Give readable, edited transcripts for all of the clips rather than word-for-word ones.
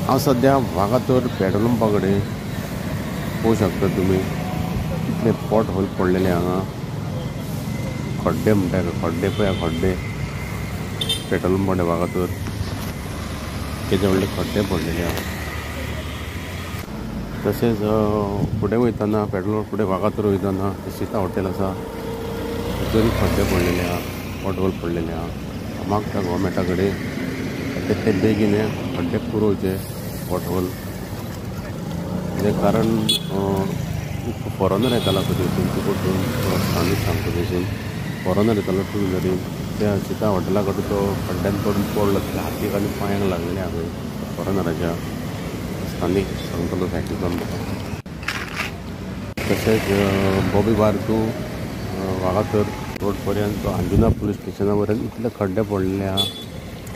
हांव सध्या वागातोर पेट्रोल पंपा कडेन पळोवंक शकता तुमी कितले पॉट होल पडलेले हांगा खड्डे म्हणटा खड्डे पळय खड्डे पेट्रोल पंपा वागातोर केदे व्हडले खड्डे पडलेले आहा। तशेंच फुडें वयतना पेट्रोल फुडें वागातोर वयतना सीता हॉटेल आसा थंयसरूय खड्डे पडलेले आहा पॉट होल पडलेले आहा। मागता गव्हर्मेंटा कडेन ते बेगीन खड्डे पुरोवचे पॉट होल कितें कारण फॉरनर येतालो खंयसून तिकून स्थानीक सांगता थंयसून फॉरनर येतालो टू व्हिलरीन त्या सीता हॉटेला कडेन तो खड्ड्यान पडून पडलो त्या हातीक आनी पांयांक लागलेले आहा खंय फॉरनराच्या स्थानीक सांगतलो सायटीतल्यान तशेंच बॉबी बार टू वागातोर रोड पर्यंत अंजुना पुलीस स्टेशना पर्यंत इतले खड्डे पडलेले आहा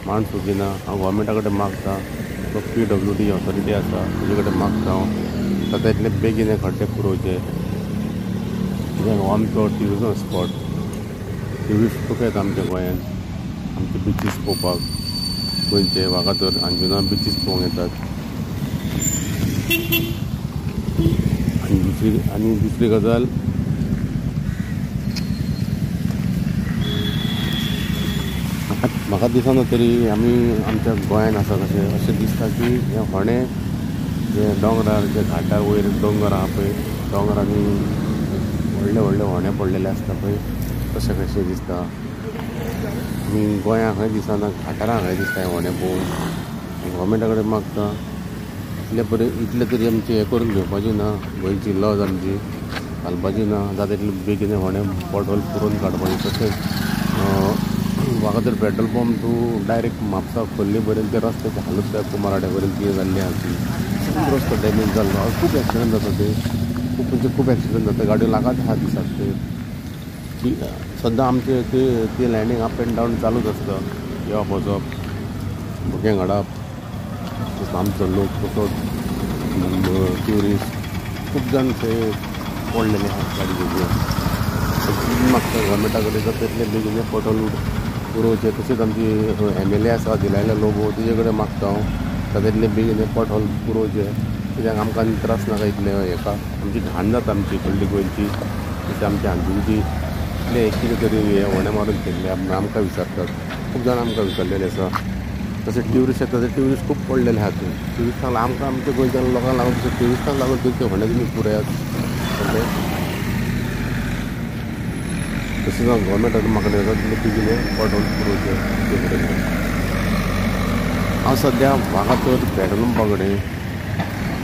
माणूस सुजिना। हांव गव्हर्मेंटा कडेन मागता तो PWD ऑथॉरिटी आसा तेजे कडेन मागता हांव सद्या इतले बेगीन हे खड्डे पुरोवचे कित्याक हो आमचो ट्युरिजम स्पॉट ट्युरिस्ट खूब येता आमच्या गोंयांत आमचे बिचीस पळोवपाक गोंयचे वागातोर अंजुना बिचीस पळोवंक येतात। आनी दुसरी गजाल म्हाका दिसना तरी आमी आमच्या गोंयांत आसा अशें दिसता की हे होणे जे दोंगरार जे घाटार वयर दोंगर आहा पळय दोंगरांनी व्हडले व्हडले होणे पडलेले आसता पळय तशें कशें दिसता। आमी गोंयां खंय दिसना घाटारां खंय दिसता हे होणे पळोवन गव्हर्मेंटा कडेन मागता इतले तरी आमचे हें करून घेवपाची ना गोंयची लॉज आमची घालपाची ना जाता इतले बेगीन होणे पॉट होल पुरोवन काडपाचे। तशेंच वागातोर पेट्रोल पंप तूं डायरेक्ट म्हापसा खोर्ली पर्यंत ते रस्त्याची हालत पळय कुमारवाड्या पर्यंत कितें जाल्ली आहा ती खूब रस्तो डॅमेज जाल्लो खूब एक्सिडंट जाता ते खूब एक्सिडंट जाता गाडयो लागत आहा दिसाक ते सद्दां आमचे ते लँडींग अप एंड डावन चालूच आसता येवप वचप भुरग्यांक हाडप आमचो लोक तसोच ट्युरिस्ट खूब जाण ते पडलेले आहा गाडी घेवन मागता गव्हर्मेंटा कडेन जाता तितले बेगीन पॉट होल पुरोवचे। तशेंच आमची MLA आसा दिलायला लोबो तेजे कडेन मागता हांव जाता तितले बेगीन पॉट होल पुरोवचे कित्याक आमकां आनी त्रास नाका इतले हेका आमची घाण जाता आमची व्हडली गोंयची तशें आमच्या हांतूंची इतले कितें तरी हे होणे मारून केल्ले आमकां विचारतात खूब जाण आमकां विचारलेले आसा। तशें ट्युरिस्ट येता ते ट्युरिस्ट खूब पडलेले आहा थंय ट्युरिस्टांक आमकां आमच्या गोंयच्या लोकांक लागून तशें ट्युरिस्टांक लागून थंय होणे तुमी पुरयात तशें गव्हर्मेंटान म्हाका तितले बेगीन पॉट होल पुरोवचे। हांव सद्या वागातोर पेट्रोल पंपा कडेन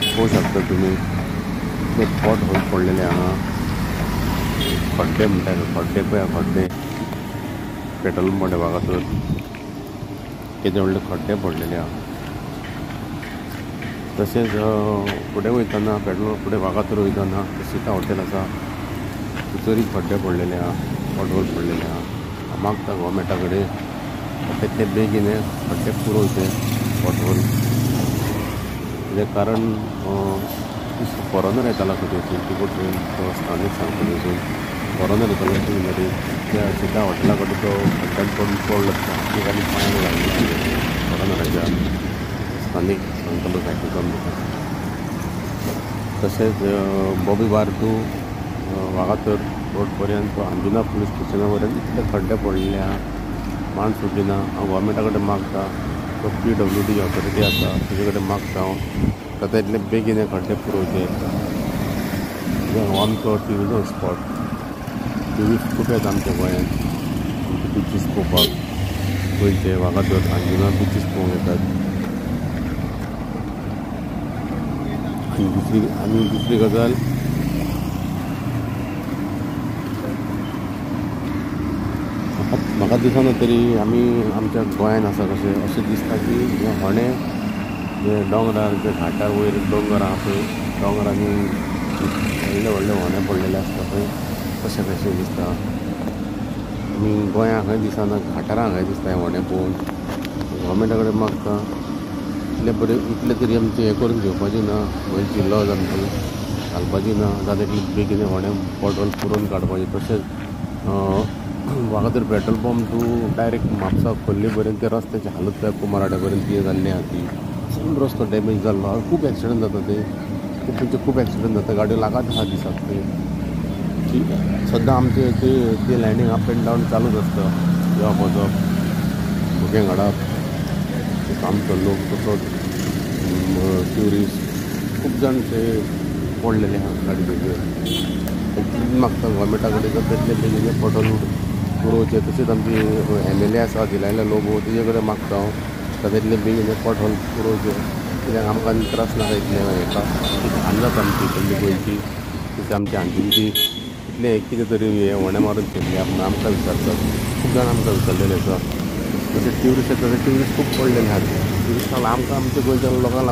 पळोवंक शकता तुमी इतले पॉट होल पडलेले हांगा खड्डे म्हणटा खड्डे पळय खड्डे पेट्रोल पंपा वागातोर केदे व्हडले खड्डे पडलेले आहा। तशेंच फुडें वयतना पेट्रोल फुडें वागातोर वयतना सीता हॉटेल आसा थंयसरूय खड्डे पडलेले आहा पॉट होल पडलेले आहा। मागता गव्हर्मेंटा कडेन तितले बेगीन खड्डे पुरोवचे पॉट होल कितें कारण फॉरनर येतालो खंयसून तिकून स्थानीक सांगता थंयसून फॉरनर येतालो टू व्हिलरीन त्या सीता हॉटेला कडेन तो खड्ड्यान पडून पडलो त्या हातीक आनी पांयांक लागलेले फॉरनराच्या स्थानीक सांगतलो सायटीतल्यान तशेंच बॉबी बार टू वागातोर रोड पर्यंत अंजुना पुलीस स्टेशना पर्यंत इतले खड्डे पडलेले आहा माणूस सुजिना। हांव गव्हर्मेंटा कडेन मागता तो PWD ऑथॉरिटी आसा तेजे कडेन मागता हांव जाता इतले बेगीन हे खड्डे पुरोवचे कित्याक हो आमचो ट्युरिजम स्पॉट ट्युरिस्ट खूब येता आमच्या गोंयांत आमचे बिचीस पळोवपाक गोंयचे वागातोर अंजुना बिचीस पळोवंक येतात। आनी दुसरी गजाल म्हाका दिसना तरी आमी आमच्या गोंयांत आसा अशें दिसता की हे होणे जे दोंगरार जे घाटार वयर दोंगर आहा पळय दोंगरांनी व्हडले व्हडले होणे पडलेले आसता पळय तशें कशें दिसता। आमी गोंयां खंय दिसना घाटारां खंय दिसता हे होणे पळोवन गव्हर्मेंटा कडेन मागता इतले तरी आमचे हें करून घेवपाची ना गोंयची लॉज आमची घालपाची ना जाता तितले बेगीन होणे पॉट होल पुरोवन काडपाचे। तशेंच वागातोर पेट्रोल पंप तूं डायरेक्ट म्हापसा खोर्ली पर्यंत ते रस्त्याची हालत पळय कुमारवाड्या पर्यंत कितें जाल्ली आहा ती सेम रस्तो डॅमेज जाल्लो खूब एक्सिडंट जाता ते खूब म्हणजे खूब एक्सिडंट जाता गाडयो लागत आहा दिसाक ते सद्दां आमचे ते लँडींग अप एंड डावन चालूच आसता येवप वचप भुरग्यांक हाडप आमचो लोक तसोच ट्युरिस्ट खूब जाण ते पडलेले आहा गाडी बेगीन मागता गोवोरमेंटा कडेन जर तितले बेगीन पोर्टल पुरोवचे तशेंच आमची MLA आसा दिलायले लोबो तेजे कडेन मागता हांव तितले बेगीन पोर्टल पुरोवचे कित्याक आमकां त्रास नाका इतले हेका हांगा आमची पयलीं गोंयची तशें आमची हांगची इतले कितें तरी हे व्हडें मारून सोडली आमकां विचारतात खूब जाण आमकां विचारलेले आसा तशें ट्युरिस्ट खूब पडलेले आहात ट्युरिस्टांक आमकां आमच्या गोंयच्या लोकांक